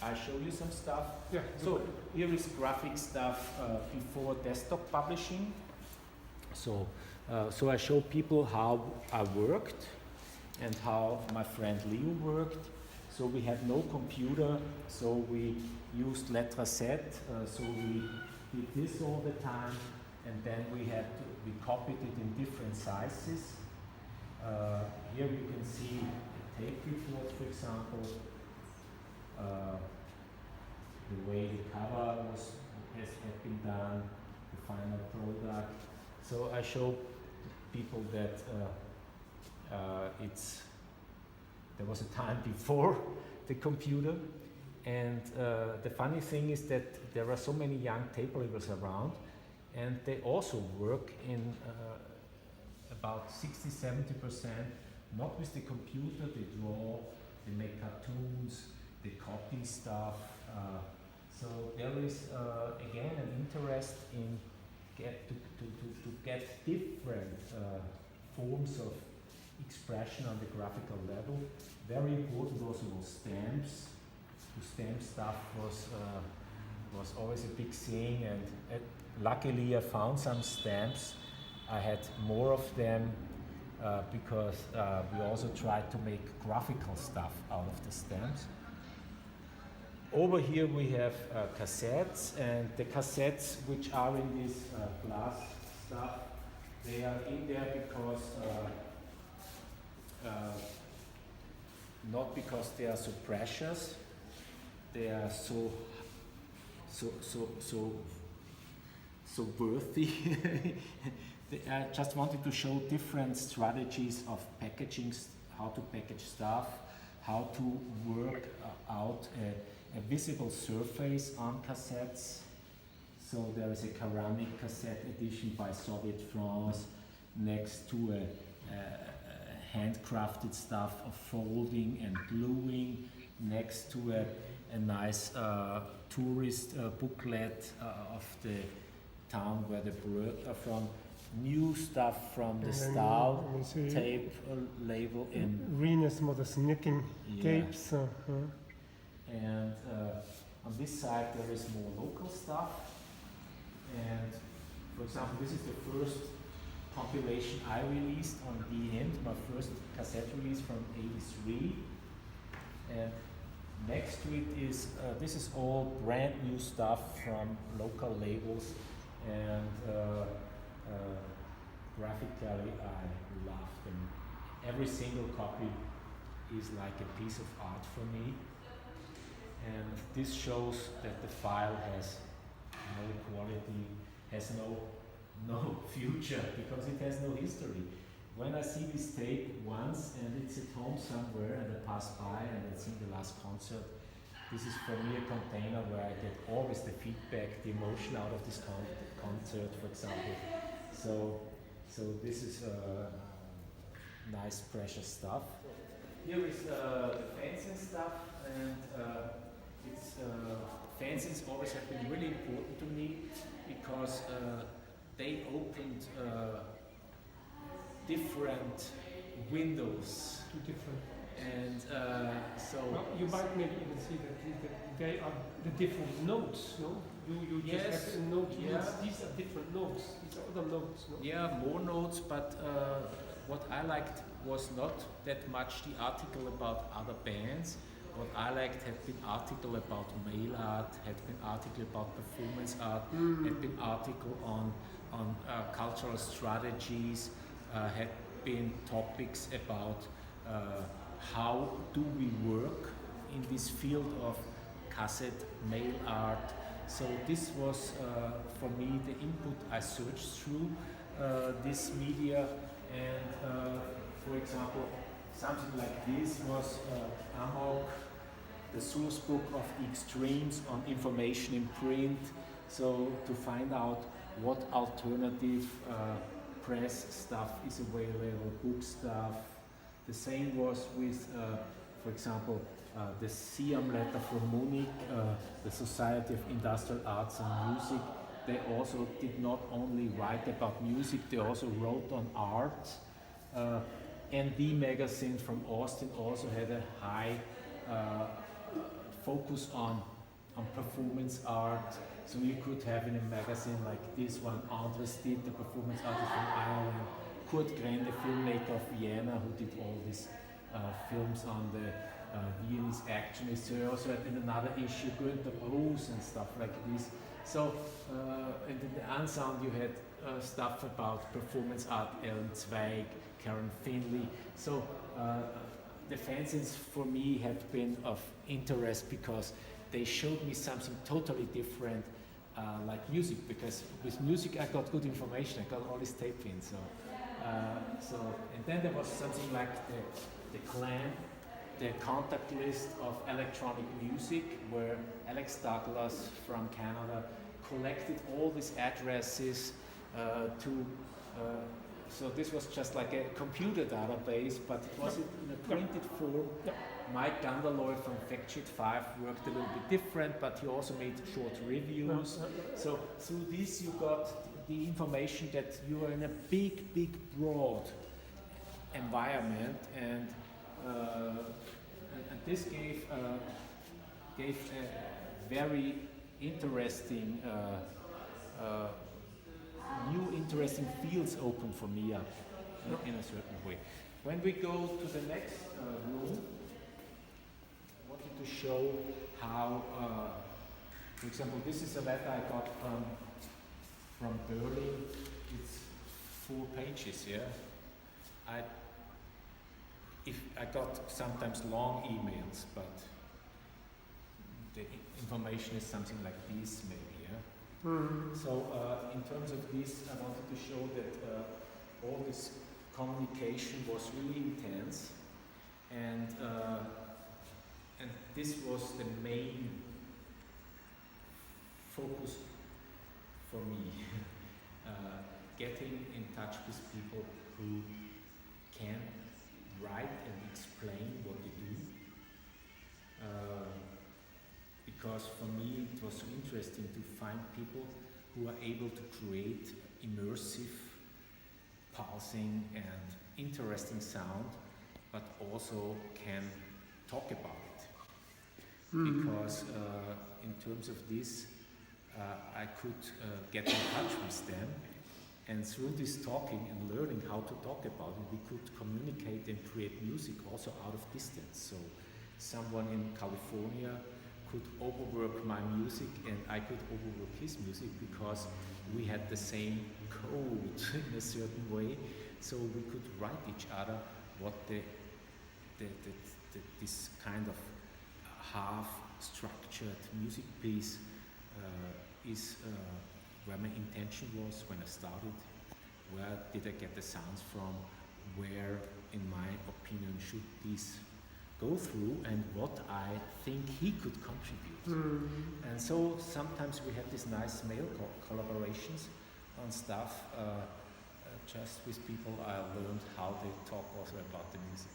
I show you some stuff. Yeah. So here is graphic stuff before desktop publishing. So I show people how I worked and how my friend Leo worked. So we had no computer, so we used letraset. So we did this all the time, and then we copied it in different sizes. Here you can see a tape report, for example. The way the cover had been done, the final product. So I show people that there was a time before the computer, and the funny thing is that there are so many young tape readers around, and they also work in about 60-70% not with the computer. They draw, they make cartoons, they copy stuff. So there is again an interest in to get different forms of expression on the graphical level. Very important also was stamps. To stamp stuff was always a big thing, and luckily I found some stamps. I had more of them because we also tried to make graphical stuff out of the stamps. Over here we have cassettes, and the cassettes which are in this glass stuff, they are in there because not because they are so precious, they are so worthy. I just wanted to show different strategies of packaging, how to package stuff, how to work out a visible surface on cassettes. So there is a ceramic cassette edition by Soviet France next to a handcrafted stuff of folding and gluing, next to a nice tourist booklet of the town where the birds are from. New stuff from the Stahl tape label in Renus modest knitting tapes. And on this side there is more local stuff. And for example, this is the first compilation I released on the end, my first cassette release from '83. And next to it is this is all brand new stuff from local labels, and graphically I love them. Every single copy is like a piece of art for me, and this shows that the file has no quality, has no future, because it has no history. When I see this tape once and it's at home somewhere and I pass by and it's in the last concert, this is for me a container where I get always the feedback, the emotion out of this concert, for example. So this is nice, precious stuff. Here is the fanzine stuff, and fanzines always have been really important to me because they opened different windows. Two different. And so. Well, you might maybe even see that they are the different notes, no? You just have a note. Yeah. These are different notes. These are other notes, no? Yeah, more notes, but what I liked was not that much the article about other bands. What I liked had been article about mail art, had been article about performance art, had been article on cultural strategies, had been topics about how do we work in this field of cassette mail art. So this was for me the input I searched through this media, and for example, something like this was Amok, the source book of extremes on information in print. So to find out what alternative press stuff is available, book stuff. The same was with, for example, the Siam letter from Munich, the Society of Industrial Arts and Music. They also did not only write about music, they also wrote on art. ND magazine from Austin also had a high focus on performance art. So you could have in a magazine like this one, Andres did, the performance artist from Ireland, Kurt Gren, the filmmaker of Vienna, who did all these films on the Viennese actionists. So you also had in another issue Günther Bruce and stuff like this. So, and in the Unsound you had stuff about performance art, Ellen Zweig, Karen Finley. So the fanzines for me have been of interest because they showed me something totally different, like music, because with music I got good information, I got all these tape in. And then there was something like the clan, the contact list of electronic music, where Alex Douglas from Canada collected all these addresses so this was just like a computer database, but it was in a printed form. Mike Gandaloy from Factsheet 5 worked a little bit different, but he also made short reviews. So through this you got the information that you are in a big, broad environment, and this gave a very interesting, new interesting fields open for me up in a certain way. When we go to the next room, I wanted to show how, for example, this is a letter I got from Berlin. It's 4 pages, yeah. I got sometimes long emails, but the information is something like this, maybe, yeah. So in terms of this, I wanted to show that all this communication was really intense, and this was the main focus for me, getting in touch with people who can write and explain what they do. Because for me it was so interesting to find people who are able to create immersive, pulsing and interesting sound, but also can talk about it. Because in terms of this, I could get in touch with them, and through this talking and learning how to talk about it, we could communicate and create music also out of distance. So someone in California could overwork my music and I could overwork his music because we had the same code in a certain way. So we could write each other what this kind of half-structured music piece is, where my intention was when I started, where did I get the sounds from, where in my opinion should this go through, and what I think he could contribute. And so sometimes we had these nice mail collaborations on stuff, just with people I learned how they talk also about the music.